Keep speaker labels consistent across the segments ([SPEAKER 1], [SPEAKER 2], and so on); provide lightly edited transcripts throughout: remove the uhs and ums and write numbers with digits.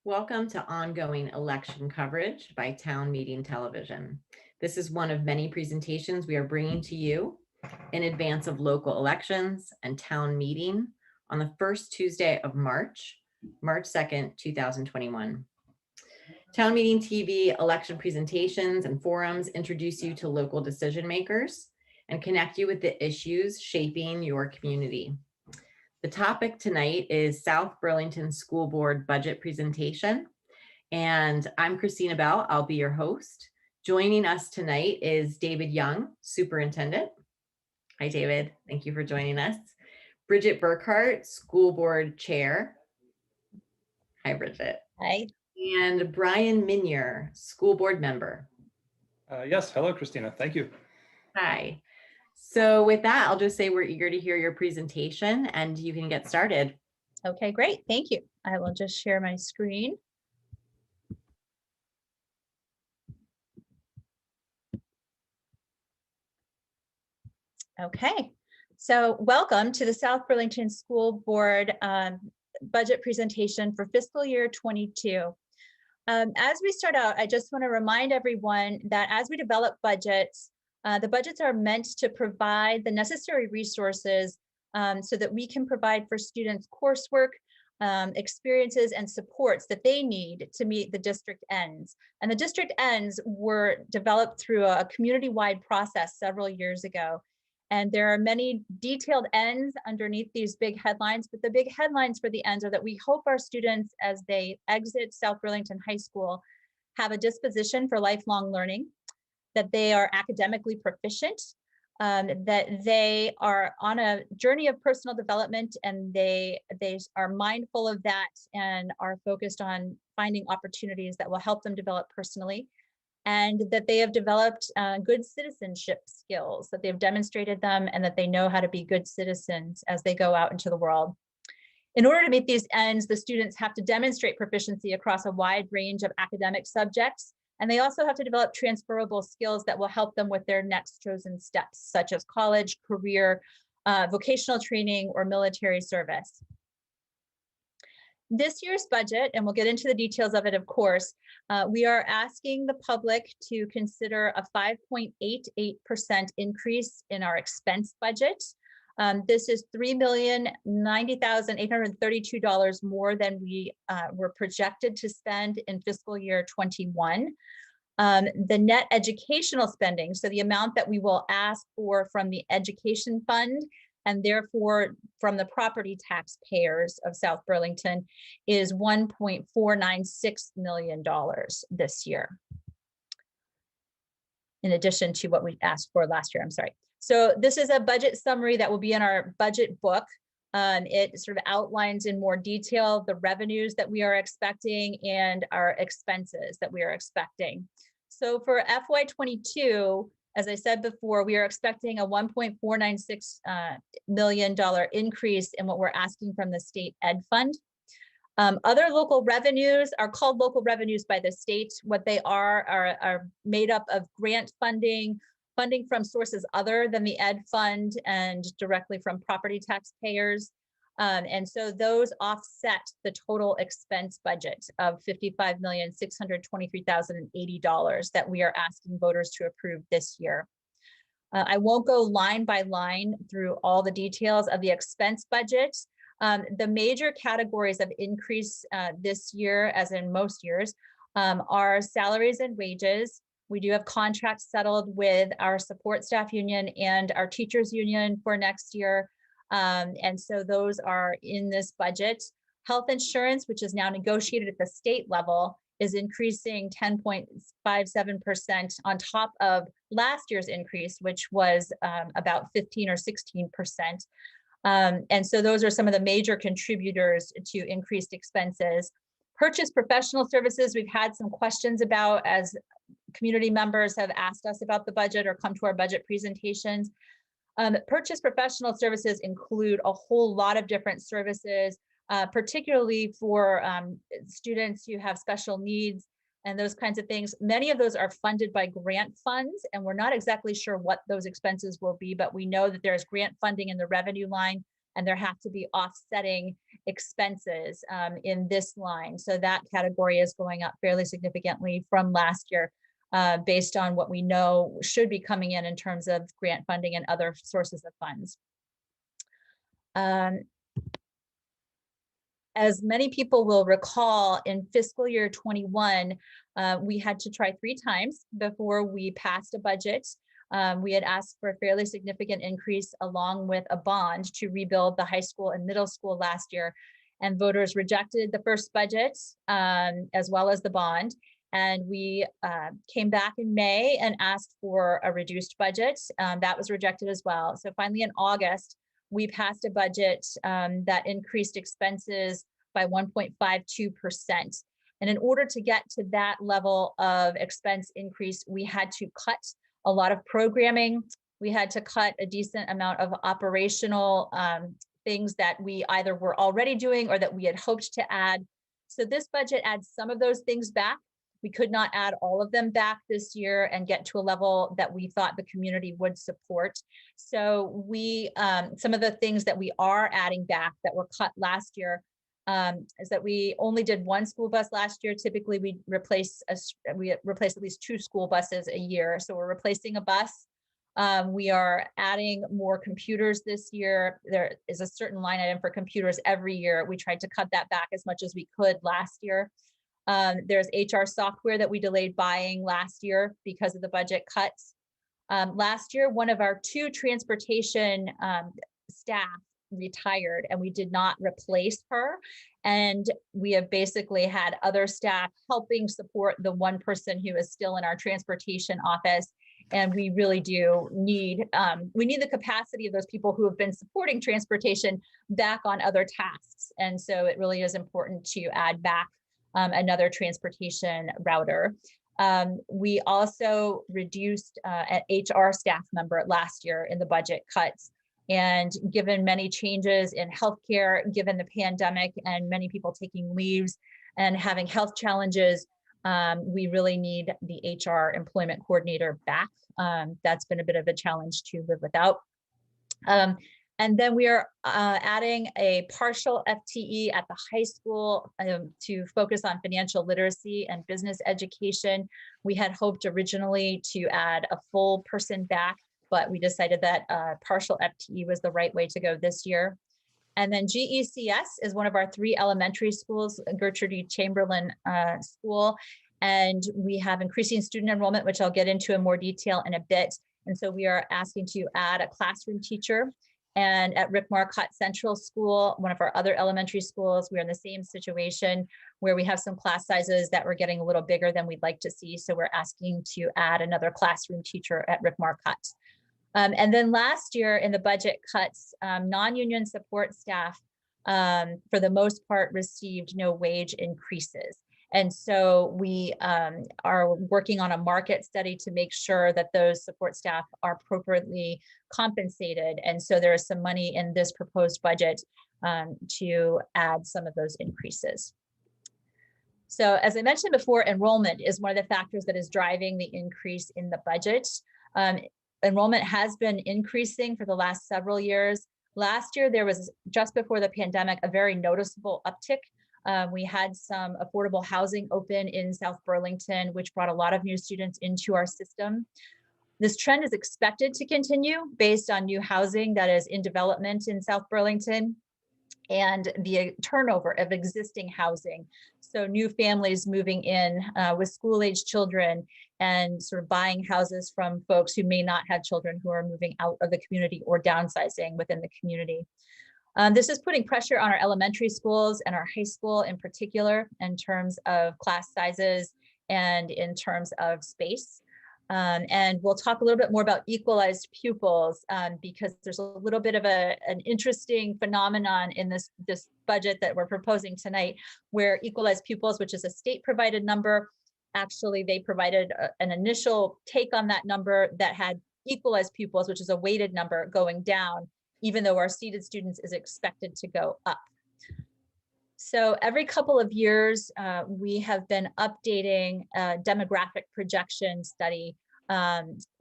[SPEAKER 1] Welcome to ongoing election coverage by Town Meeting Television. This is one of many presentations we are bringing to you in advance of local elections and town meeting on the first Tuesday of March 2nd, 2021. Town Meeting TV election presentations and forums introduce you to local decision makers and connect you with the issues shaping your community. The topic tonight is South Burlington School Board budget presentation. And I'm Christina Bell. I'll be your host. Joining us tonight is David Young, Superintendent. Hi, David. Thank you for joining us. Bridget Burkhart, School Board Chair. Hi, Bridget.
[SPEAKER 2] Hi.
[SPEAKER 1] And Brian Minier, School Board Member.
[SPEAKER 3] Yes. Hello, Christina. Thank you.
[SPEAKER 1] Hi. So with that, I'll just say we're eager to hear your presentation and you can get started.
[SPEAKER 2] Okay, great. Thank you. I will just share my screen. Okay, so welcome to the South Burlington School Board budget presentation for fiscal year 22. As we start out, I just want to remind everyone that as we develop budgets, the budgets are meant to provide the necessary resources so that we can provide for students coursework, experiences, and supports that they need to meet the district ends. And the district ends were developed through a community-wide process several years ago. And there are many detailed ends underneath these big headlines, but the big headlines for the ends are that we hope our students, as they exit South Burlington High School, have a disposition for lifelong learning, that they are academically proficient, that they are on a journey of personal development and they are mindful of that and are focused on finding opportunities that will help them develop personally, and that they have developed good citizenship skills, that they've demonstrated them and that they know how to be good citizens as they go out into the world. In order to meet these ends, the students have to demonstrate proficiency across a wide range of academic subjects, and they also have to develop transferable skills that will help them with their next chosen steps, such as college, career, vocational training, or military service. This year's budget, and we'll get into the details of it, of course, we are asking the public to consider a 5.88% increase in our expense budget. This is $3,090,832 more than we were projected to spend in fiscal year 21. The net educational spending, so the amount that we will ask for from the education fund and therefore from the property taxpayers of South Burlington, is $1.496 million this year, in addition to what we asked for last year. I'm sorry. So this is a budget summary that will be in our budget book. It sort of outlines in more detail the revenues that we are expecting and our expenses that we are expecting. So for FY22, as I said before, we are expecting a $1.496 million increase in what we're asking from the state ed fund. Other local revenues are called local revenues by the state. What they are made up of grant funding, funding from sources other than the ed fund, and directly from property taxpayers. And so those offset the total expense budget of $55,623,080 that we are asking voters to approve this year. I won't go line by line through all the details of the expense budget. The major categories of increase this year, as in most years, are salaries and wages. We do have contracts settled with our support staff union and our teachers union for next year. And so those are in this budget. Health insurance, which is now negotiated at the state level, is increasing 10.57% on top of last year's increase, which was about 15 or 16%. And so those are some of the major contributors to increased expenses. Purchase professional services, we've had some questions about as community members have asked us about the budget or come to our budget presentations. Purchase professional services include a whole lot of different services, particularly for students who have special needs and those kinds of things. Many of those are funded by grant funds, and we're not exactly sure what those expenses will be, but we know that there's grant funding in the revenue line and there have to be offsetting expenses in this line. So that category is going up fairly significantly from last year, based on what we know should be coming in terms of grant funding and other sources of funds. As many people will recall, in fiscal year 21, we had to try 3 times before we passed a budget. We had asked for a fairly significant increase along with a bond to rebuild the high school and middle school last year. And voters rejected the first budget as well as the bond. And we came back in May and asked for a reduced budget. That was rejected as well. So finally in August, we passed a budget that increased expenses by 1.52%. And in order to get to that level of expense increase, we had to cut a lot of programming. We had to cut a decent amount of operational things that we either were already doing or that we had hoped to add. So this budget adds some of those things back. We could not add all of them back this year and get to a level that we thought the community would support. So we, some of the things that we are adding back that were cut last year is that we only did 1 school bus last year. Typically we replace at least 2 school buses a year. So we're replacing a bus. We are adding more computers this year. There is a certain line item for computers every year. We tried to cut that back as much as we could last year. There's HR software that we delayed buying last year because of the budget cuts. Last year, one of our 2 transportation staff retired and we did not replace her. And we have basically had other staff helping support the 1 person who is still in our transportation office. And we really do need, we need the capacity of those people who have been supporting transportation back on other tasks. And so it really is important to add back another transportation router. We also reduced an HR staff member last year in the budget cuts. And given many changes in healthcare, given the pandemic and many people taking leaves and having health challenges, we really need the HR employment coordinator back. That's been a bit of a challenge to live without. And then we are adding a partial FTE at the high school to focus on financial literacy and business education. We had hoped originally to add a full person back, but we decided that partial FTE was the right way to go this year. And then GECS is one of our 3 elementary schools, Gertrude E. Chamberlain School. And we have increasing student enrollment, which I'll get into in more detail in a bit. And so we are asking to add a classroom teacher. And at Rick Marcotte Central School, one of our other elementary schools, we're in the same situation where we have some class sizes that were getting a little bigger than we'd like to see. So we're asking to add another classroom teacher at Rick Marcotte. And then last year in the budget cuts, non-union support staff, for the most part, received no wage increases. And so we are working on a market study to make sure that those support staff are appropriately compensated. And so there is some money in this proposed budget to add some of those increases. So as I mentioned before, enrollment is one of the factors that is driving the increase in the budget. Enrollment has been increasing for the last several years. Last year, there was, just before the pandemic, a very noticeable uptick. We had some affordable housing open in South Burlington, which brought a lot of new students into our system. This trend is expected to continue based on new housing that is in development in South Burlington and the turnover of existing housing. So new families moving in with school-age children and sort of buying houses from folks who may not have children who are moving out of the community or downsizing within the community. This is putting pressure on our elementary schools and our high school in particular in terms of class sizes and in terms of space. And we'll talk a little bit more about equalized pupils because there's a little bit of an interesting phenomenon in this budget that we're proposing tonight, where equalized pupils, which is a state provided number, actually they provided an initial take on that number that had equalized pupils, which is a weighted number, going down, even though our seated students is expected to go up. So every couple of years, we have been updating a demographic projection study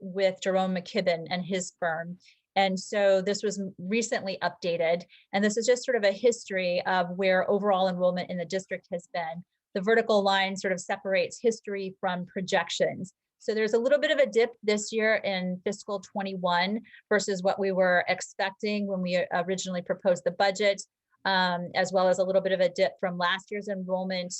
[SPEAKER 2] with Jerome McKibben and his firm. And so this was recently updated. And this is just sort of a history of where overall enrollment in the district has been. The vertical line sort of separates history from projections. So there's a little bit of a dip this year in fiscal 21 versus what we were expecting when we originally proposed the budget, as well as a little bit of a dip from last year's enrollment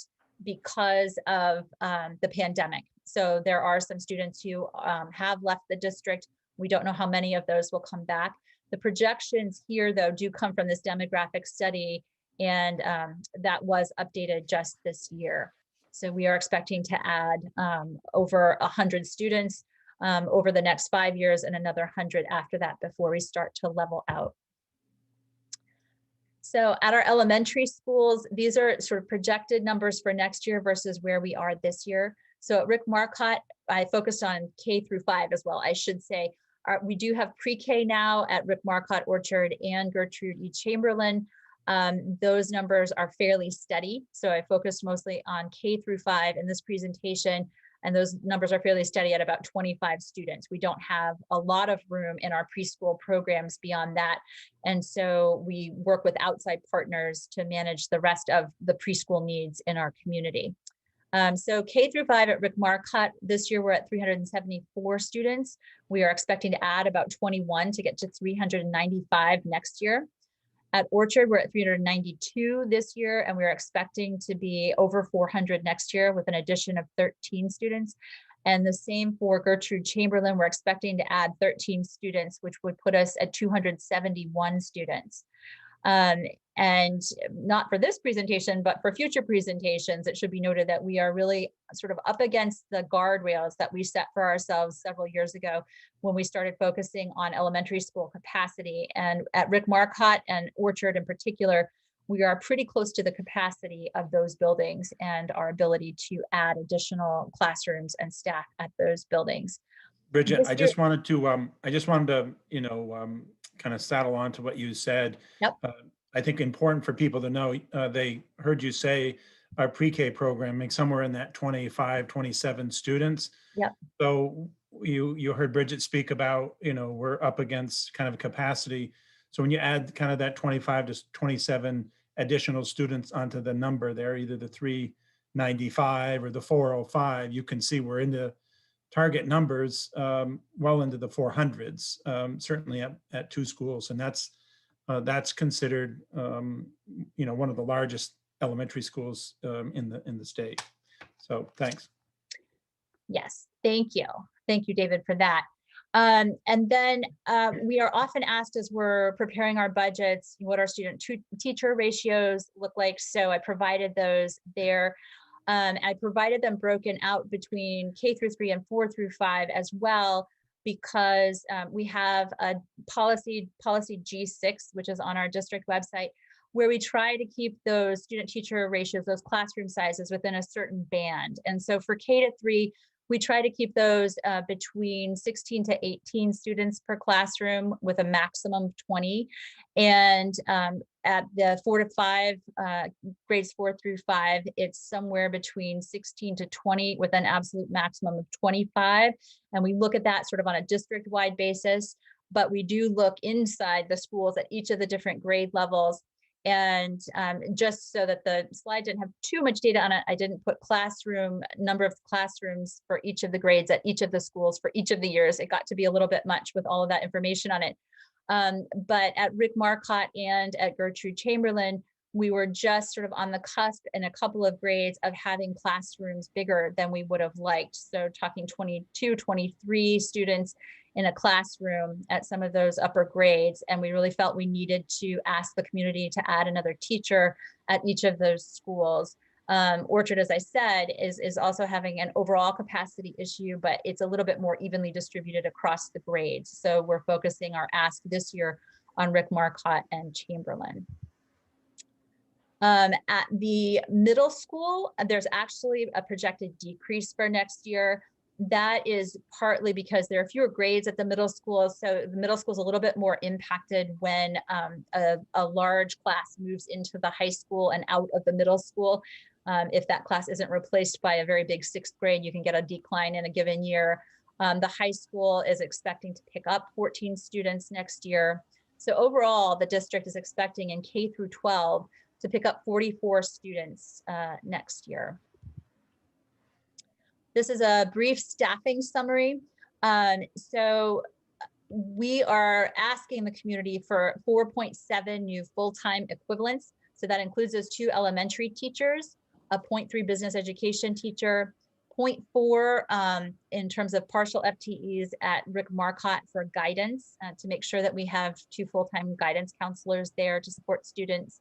[SPEAKER 2] because of the pandemic. So there are some students who have left the district. We don't know how many of those will come back. The projections here, though, do come from this demographic study, and that was updated just this year. So we are expecting to add over 100 students over the next 5 years and another 100 after that before we start to level out. So at our elementary schools, these are sort of projected numbers for next year versus where we are this year. So at Rick Marcotte, I focused on K through 5 as well, I should say. We do have pre-K now at Rick Marcotte, Orchard, and Gertrude E. Chamberlain. Those numbers are fairly steady. So I focused mostly on K through 5 in this presentation, and those numbers are fairly steady at about 25 students. We don't have a lot of room in our preschool programs beyond that. And so we work with outside partners to manage the rest of the preschool needs in our community. So K through 5 at Rick Marcotte, this year we're at 374 students. We are expecting to add about 21 to get to 395 next year. At Orchard, we're at 392 this year, and we're expecting to be over 400 next year with an addition of 13 students. And the same for Gertrude Chamberlain, we're expecting to add 13 students, which would put us at 271 students. And not for this presentation, but for future presentations, it should be noted that we are really sort of up against the guardrails that we set for ourselves several years ago when we started focusing on elementary school capacity. And at Rick Marcotte and Orchard in particular, we are pretty close to the capacity of those buildings and our ability to add additional classrooms and staff at those buildings.
[SPEAKER 4] Bridget, I just wanted to, kind of saddle on to what you said.
[SPEAKER 2] Yep.
[SPEAKER 4] I think important for people to know, they heard you say our pre-K program makes somewhere in that 25, 27 students.
[SPEAKER 2] Yep.
[SPEAKER 4] So you heard Bridget speak about, we're up against kind of capacity. So when you add kind of that 25 to 27 additional students onto the number there, either the 395 or the 405, you can see we're in the target numbers well into the 400s, certainly at 2 schools. And that's considered, one of the largest elementary schools in the state. So thanks.
[SPEAKER 2] Yes, thank you. Thank you, David, for that. And then we are often asked as we're preparing our budgets, what our student teacher ratios look like. So I provided those there. I provided them broken out between K through 3 and 4 through 5 as well, because we have a policy G6, which is on our district website, where we try to keep those student teacher ratios, those classroom sizes within a certain band. And so for K to 3, we try to keep those between 16 to 18 students per classroom with a maximum of 20. And at the 4 to 5, grades 4 through 5, it's somewhere between 16 to 20 with an absolute maximum of 25. And we look at that sort of on a district-wide basis, but we do look inside the schools at each of the different grade levels. And just so that the slide didn't have too much data on it, I didn't put number of classrooms for each of the grades at each of the schools for each of the years. It got to be a little bit much with all of that information on it. But at Rick Marcotte and at Gertrude Chamberlain, we were just sort of on the cusp in a couple of grades of having classrooms bigger than we would have liked. So talking 22, 23 students in a classroom at some of those upper grades. And we really felt we needed to ask the community to add another teacher at each of those schools. Orchard, as I said, is also having an overall capacity issue, but it's a little bit more evenly distributed across the grades. So we're focusing our ask this year on Rick Marcotte and Chamberlain. At the middle school, there's actually a projected decrease for next year. That is partly because there are fewer grades at the middle school. So the middle school is a little bit more impacted when a large class moves into the high school and out of the middle school. If that class isn't replaced by a very big 6th grade, you can get a decline in a given year. The high school is expecting to pick up 14 students next year. So overall, the district is expecting in K through 12 to pick up 44 students next year. This is a brief staffing summary. So we are asking the community for 4.7 new full-time equivalents. So that includes those 2 elementary teachers, a 0.3 business education teacher, 0.4 in terms of partial FTEs at Rick Marcotte for guidance to make sure that we have 2 full-time guidance counselors there to support students.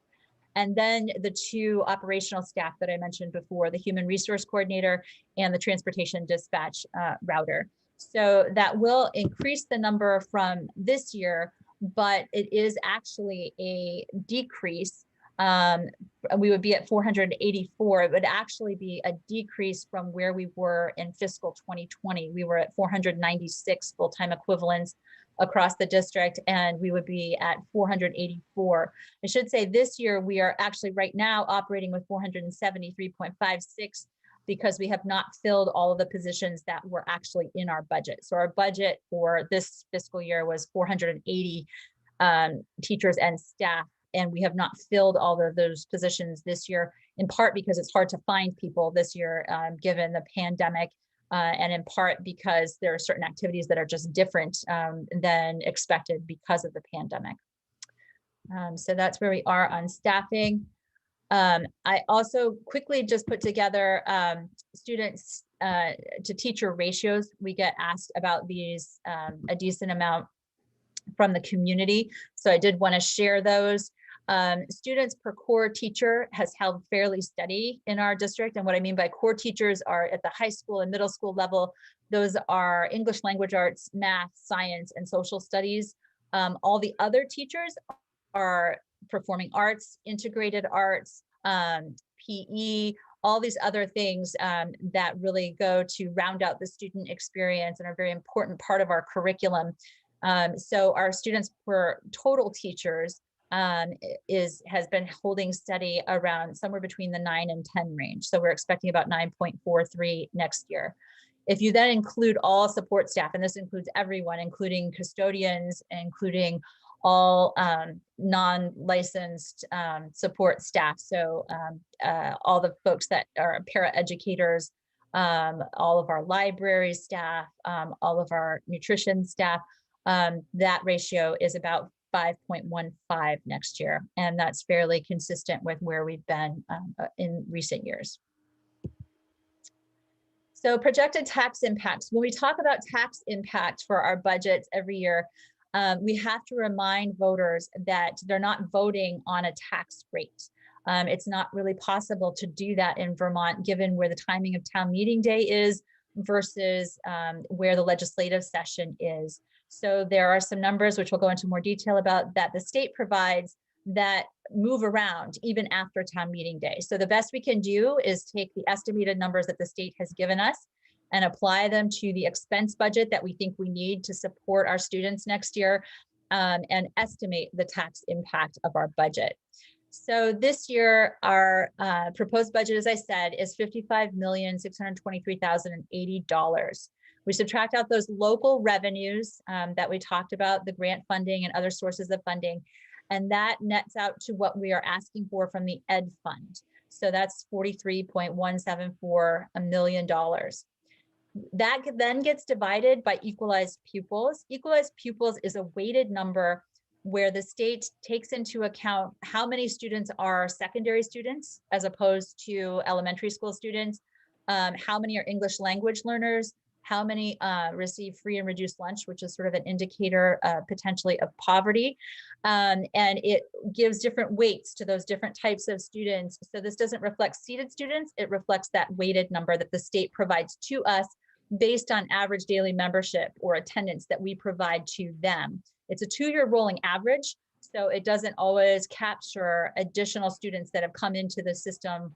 [SPEAKER 2] And then the 2 operational staff that I mentioned before, the human resource coordinator and the transportation dispatch router. So that will increase the number from this year, but it is actually a decrease. We would be at 484. It would actually be a decrease from where we were in fiscal 2020. We were at 496 full-time equivalents across the district, and we would be at 484. I should say this year we are actually right now operating with 473.56 because we have not filled all of the positions that were actually in our budget. So our budget for this fiscal year was 480 teachers and staff, and we have not filled all of those positions this year, in part because it's hard to find people this year given the pandemic, and in part because there are certain activities that are just different than expected because of the pandemic. So that's where we are on staffing. I also quickly just put together students to teacher ratios. We get asked about these a decent amount from the community. So I did want to share those. Students per core teacher has held fairly steady in our district. And what I mean by core teachers are at the high school and middle school level. Those are English language arts, math, science, and social studies. All the other teachers are performing arts, integrated arts, PE, all these other things that really go to round out the student experience and are a very important part of our curriculum. So our students per total teachers has been holding steady around somewhere between the 9 and 10 range. So we're expecting about 9.43 next year. If you then include all support staff, and this includes everyone, including custodians, including all non-licensed support staff. So all the folks that are para-educators, all of our library staff, all of our nutrition staff, that ratio is about 5.15 next year. And that's fairly consistent with where we've been in recent years. So projected tax impacts. When we talk about tax impact for our budgets every year, we have to remind voters that they're not voting on a tax rate. It's not really possible to do that in Vermont, given where the timing of town meeting day is versus where the legislative session is. So there are some numbers which we'll go into more detail about that the state provides that move around even after town meeting day. So the best we can do is take the estimated numbers that the state has given us and apply them to the expense budget that we think we need to support our students next year, and estimate the tax impact of our budget. So this year, our proposed budget, as I said, is $55,623,080. We subtract out those local revenues that we talked about, the grant funding and other sources of funding, and that nets out to what we are asking for from the Ed Fund. So that's $43.174 million. That then gets divided by equalized pupils. Equalized pupils is a weighted number where the state takes into account how many students are secondary students as opposed to elementary school students, how many are English language learners, how many receive free and reduced lunch, which is sort of an indicator potentially of poverty. And it gives different weights to those different types of students. So this doesn't reflect seated students, it reflects that weighted number that the state provides to us based on average daily membership or attendance that we provide to them. It's a 2-year rolling average, so it doesn't always capture additional students that have come into the system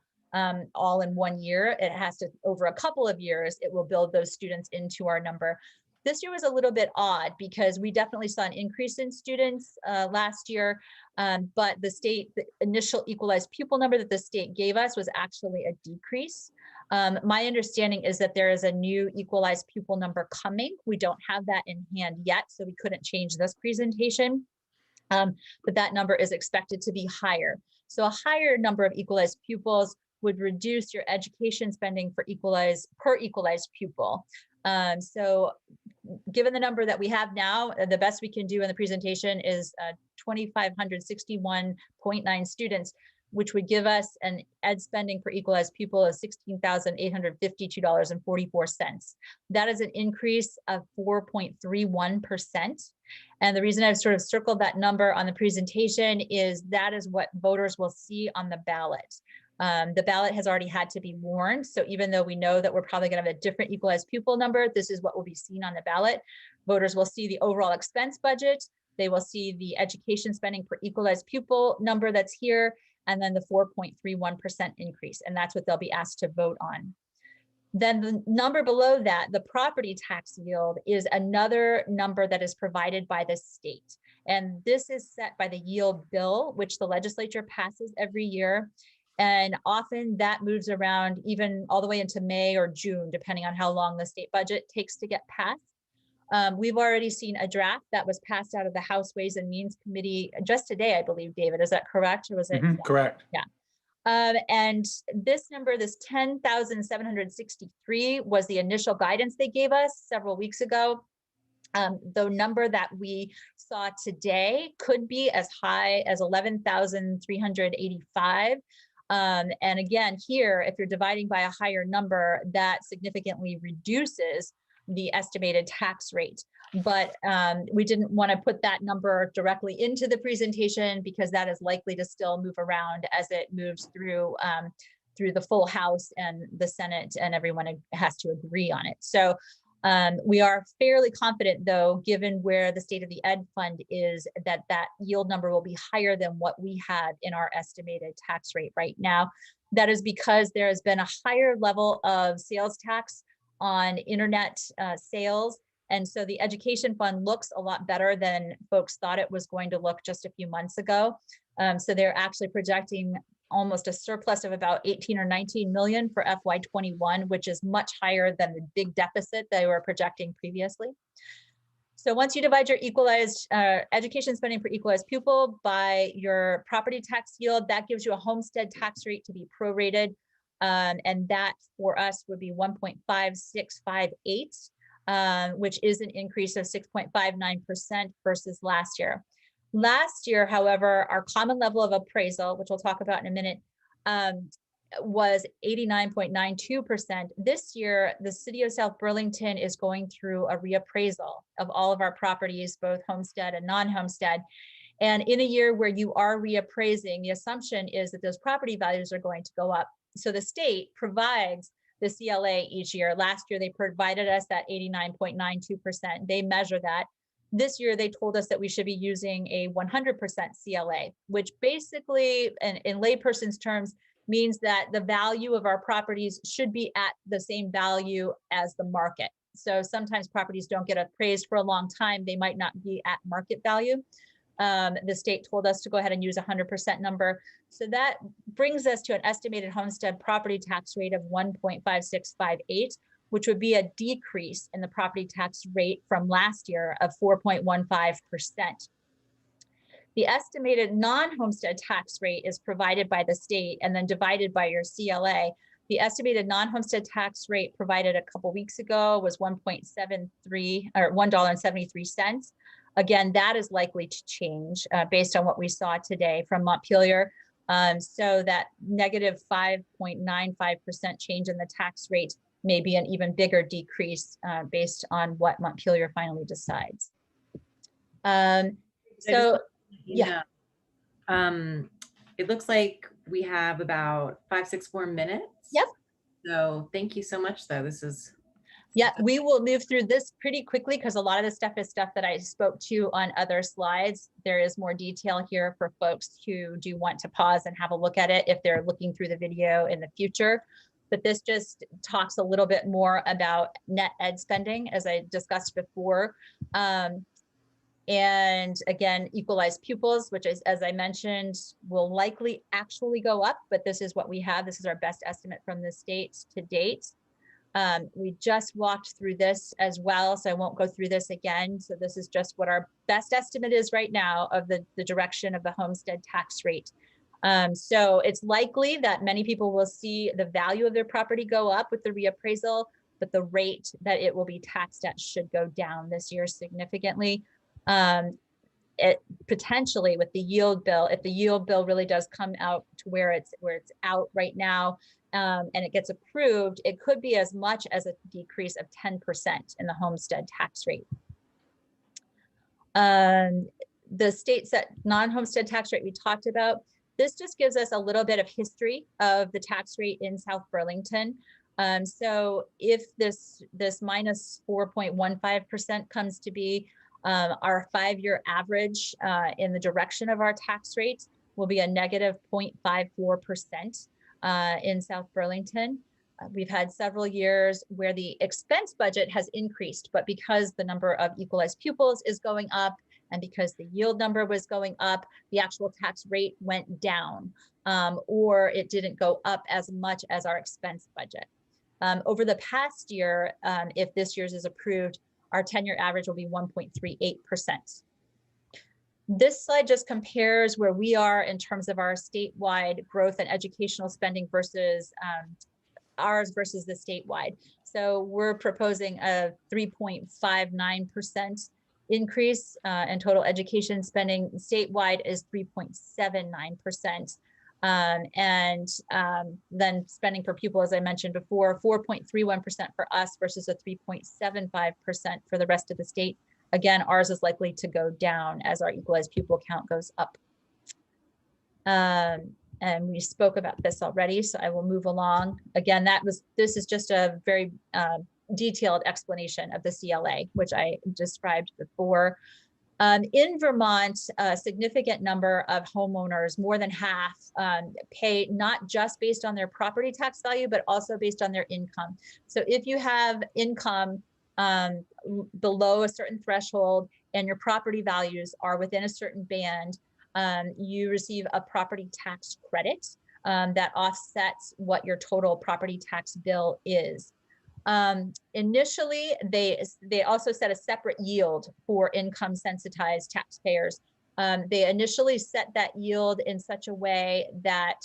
[SPEAKER 2] all in 1 year. It has to, over a couple of years, it will build those students into our number. This year was a little bit odd because we definitely saw an increase in students last year, but the initial equalized pupil number that the state gave us was actually a decrease. My understanding is that there is a new equalized pupil number coming. We don't have that in hand yet, so we couldn't change this presentation. But that number is expected to be higher. So a higher number of equalized pupils would reduce your education spending per equalized pupil. So given the number that we have now, the best we can do in the presentation is 2,561.9 students, which would give us an ed spending per equalized pupil of $16,852.44. That is an increase of 4.31%. And the reason I've sort of circled that number on the presentation is that is what voters will see on the ballot. The ballot has already had to be warned. So even though we know that we're probably going to have a different equalized pupil number, this is what will be seen on the ballot. Voters will see the overall expense budget. They will see the education spending per equalized pupil number that's here, and then the 4.31% increase. And that's what they'll be asked to vote on. Then the number below that, the property tax yield, is another number that is provided by the state. And this is set by the yield bill, which the legislature passes every year. And often that moves around even all the way into May or June, depending on how long the state budget takes to get passed. We've already seen a draft that was passed out of the House Ways and Means Committee just today, I believe, David, is that correct? Or was it?
[SPEAKER 4] Mhm, correct.
[SPEAKER 2] Yeah. And this number, this 10,763, was the initial guidance they gave us several weeks ago. The number that we saw today could be as high as 11,385. And again, here, if you're dividing by a higher number, that significantly reduces the estimated tax rate. But we didn't want to put that number directly into the presentation because that is likely to still move around as it moves through the full House and the Senate, and everyone has to agree on it. So we are fairly confident, though, given where the state of the ed fund is, that that yield number will be higher than what we have in our estimated tax rate right now. That is because there has been a higher level of sales tax on internet sales. And so the education fund looks a lot better than folks thought it was going to look just a few months ago. So they're actually projecting almost a surplus of about 18 or 19 million for FY21, which is much higher than the big deficit they were projecting previously. So once you divide your equalized education spending per equalized pupil by your property tax yield, that gives you a homestead tax rate to be prorated. And that for us would be 1.5658, which is an increase of 6.59% versus last year. Last year, however, our common level of appraisal, which we'll talk about in a minute, was 89.92%. This year, the city of South Burlington is going through a reappraisal of all of our properties, both homestead and non-homestead. And in a year where you are reappraising, the assumption is that those property values are going to go up. So the state provides the CLA each year. Last year, they provided us that 89.92%. They measure that. This year, they told us that we should be using a 100% CLA, which basically, in layperson's terms, means that the value of our properties should be at the same value as the market. So sometimes properties don't get appraised for a long time. They might not be at market value. The state told us to go ahead and use a 100% number. So that brings us to an estimated homestead property tax rate of 1.5658, which would be a decrease in the property tax rate from last year of 4.15%. The estimated non-homestead tax rate is provided by the state and then divided by your CLA. The estimated non-homestead tax rate provided a couple weeks ago was $1.73. Again, that is likely to change based on what we saw today from Montpelier. So that negative 5.95% change in the tax rate may be an even bigger decrease based on what Montpelier finally decides. Yeah.
[SPEAKER 1] It looks like we have about 5-6 more minutes.
[SPEAKER 2] Yep.
[SPEAKER 1] So thank you so much, though. This is.
[SPEAKER 2] Yeah, we will move through this pretty quickly because a lot of this stuff is stuff that I spoke to on other slides. There is more detail here for folks who do want to pause and have a look at it if they're looking through the video in the future. But this just talks a little bit more about net ed spending, as I discussed before. And again, equalized pupils, which is, as I mentioned, will likely actually go up, but this is what we have. This is our best estimate from the state to date. We just walked through this as well, so I won't go through this again. So this is just what our best estimate is right now of the direction of the homestead tax rate. So it's likely that many people will see the value of their property go up with the reappraisal, but the rate that it will be taxed at should go down this year significantly. It potentially with the yield bill, if the yield bill really does come out to where it's out right now, and it gets approved, it could be as much as a decrease of 10% in the homestead tax rate. The state set non-homestead tax rate we talked about. This just gives us a little bit of history of the tax rate in South Burlington. So if this minus 4.15% comes to be, our 5-year average in the direction of our tax rate will be a negative 0.54% in South Burlington. We've had several years where the expense budget has increased, but because the number of equalized pupils is going up and because the yield number was going up, the actual tax rate went down, or it didn't go up as much as our expense budget. Over the past year, if this year's is approved, our 10-year average will be 1.38%. This slide just compares where we are in terms of our statewide growth and educational spending versus ours versus the statewide. So we're proposing a 3.59% increase in total education spending. Statewide is 3.79%. Then spending per pupil, as I mentioned before, 4.31% for us versus a 3.75% for the rest of the state. Again, ours is likely to go down as our equalized pupil count goes up. And we spoke about this already, so I will move along. Again, this is just a very detailed explanation of the CLA, which I described before. In Vermont, a significant number of homeowners, more than half, pay not just based on their property tax value, but also based on their income. So if you have income below a certain threshold and your property values are within a certain band, you receive a property tax credit that offsets what your total property tax bill is. Initially, they also set a separate yield for income sensitized taxpayers. They initially set that yield in such a way that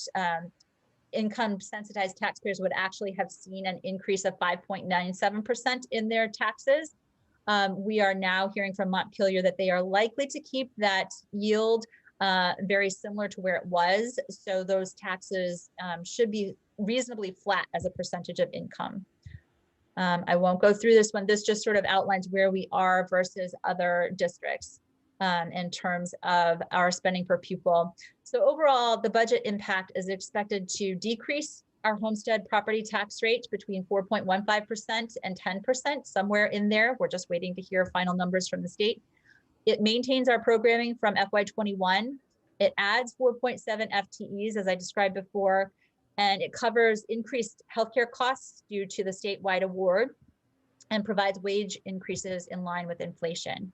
[SPEAKER 2] income sensitized taxpayers would actually have seen an increase of 5.97% in their taxes. We are now hearing from Montpelier that they are likely to keep that yield very similar to where it was. So those taxes should be reasonably flat as a percentage of income. I won't go through this one. This just sort of outlines where we are versus other districts in terms of our spending per pupil. So overall, the budget impact is expected to decrease our homestead property tax rate between 4.15% and 10%, somewhere in there. We're just waiting to hear final numbers from the state. It maintains our programming from FY21. It adds 4.7 FTEs, as I described before, and it covers increased healthcare costs due to the statewide award and provides wage increases in line with inflation.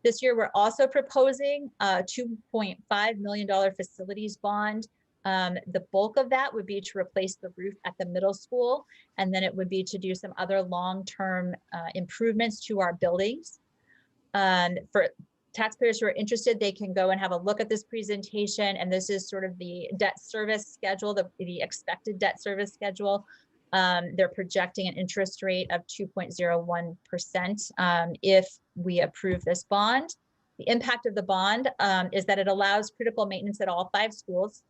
[SPEAKER 2] This year, we're also proposing a $2.5 million facilities bond. The bulk of that would be to replace the roof at the middle school, and then it would be to do some other long-term improvements to our buildings. For taxpayers who are interested, they can go and have a look at this presentation, and this is sort of the debt service schedule, the expected debt service schedule. They're projecting an interest rate of 2.01% if we approve this bond. The impact of the bond is that it allows critical maintenance at all 5 schools.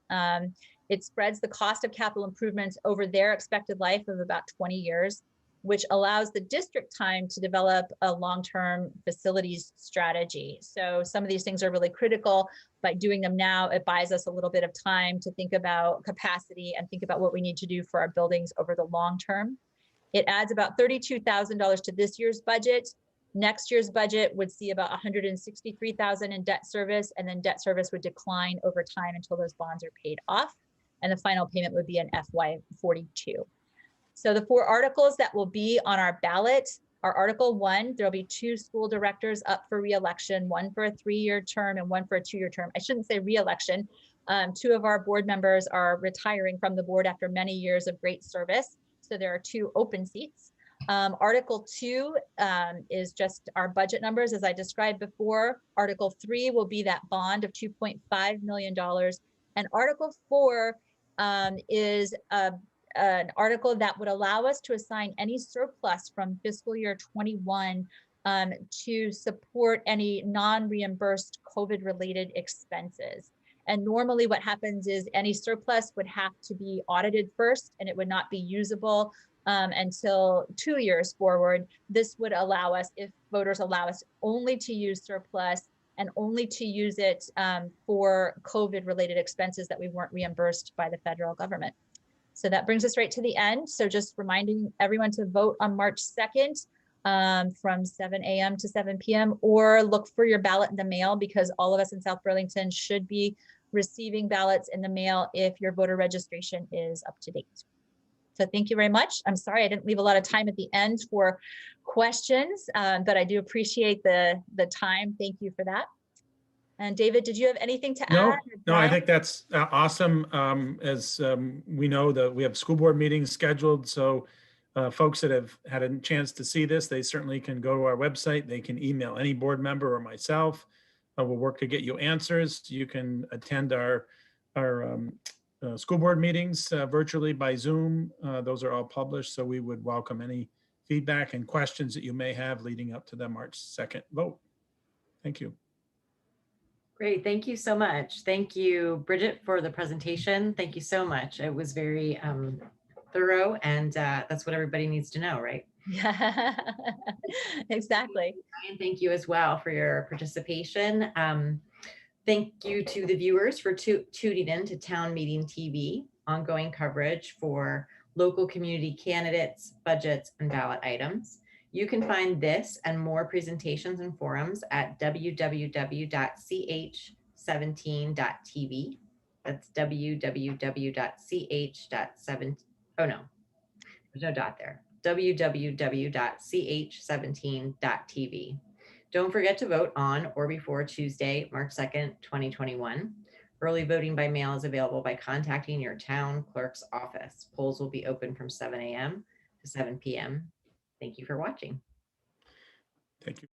[SPEAKER 2] It spreads the cost of capital improvements over their expected life of about 20 years, which allows the district time to develop a long-term facilities strategy. So some of these things are really critical. By doing them now, it buys us a little bit of time to think about capacity and think about what we need to do for our buildings over the long term. It adds about $32,000 to this year's budget. Next year's budget would see about $163,000 in debt service, and then debt service would decline over time until those bonds are paid off. And the final payment would be in FY42. So the 4 articles that will be on our ballot Our Article 1, there'll be 2 school directors up for re-election, one for a 3-year term and one for a 2-year term. I shouldn't say re-election. 2 of our board members are retiring from the board after many years of great service. So there are 2 open seats. Article 2 is just our budget numbers, as I described before. Article 3 will be that bond of $2.5 million. And Article 4 is an article that would allow us to assign any surplus from fiscal year 21 to support any non-reimbursed COVID-related expenses. And normally what happens is any surplus would have to be audited first, and it would not be usable until 2 years forward. This would allow us, if voters allow us, only to use surplus and only to use it for COVID-related expenses that we weren't reimbursed by the federal government. So that brings us right to the end. So just reminding everyone to vote on March 2nd from 7 a.m. to 7 p.m. or look for your ballot in the mail, because all of us in South Burlington should be receiving ballots in the mail if your voter registration is up to date. So thank you very much. I'm sorry I didn't leave a lot of time at the end for questions, but I do appreciate the time. Thank you for that. And David, did you have anything to add?
[SPEAKER 4] No, I think that's awesome. As we know that we have school board meetings scheduled, so folks that have had a chance to see this, they certainly can go to our website. They can email any board member or myself. We'll work to get you answers. You can attend our school board meetings virtually by Zoom. Those are all published, so we would welcome any feedback and questions that you may have leading up to the March 2nd vote. Thank you.
[SPEAKER 1] Great, thank you so much. Thank you, Bridget, for the presentation. Thank you so much. It was very thorough, and that's what everybody needs to know, right?
[SPEAKER 2] Yeah, exactly.
[SPEAKER 1] And thank you as well for your participation. Thank you to the viewers for tuning in to Town Meeting TV, ongoing coverage for local community candidates, budgets, and ballot items. You can find this and more presentations and forums at www.ch17.tv. That's www.ch.7. Oh no, there's no dot there. www.ch17.tv. Don't forget to vote on or before Tuesday, March 2nd, 2021. Early voting by mail is available by contacting your town clerk's office. Polls will be open from 7 a.m. to 7 p.m. Thank you for watching.
[SPEAKER 4] Thank you.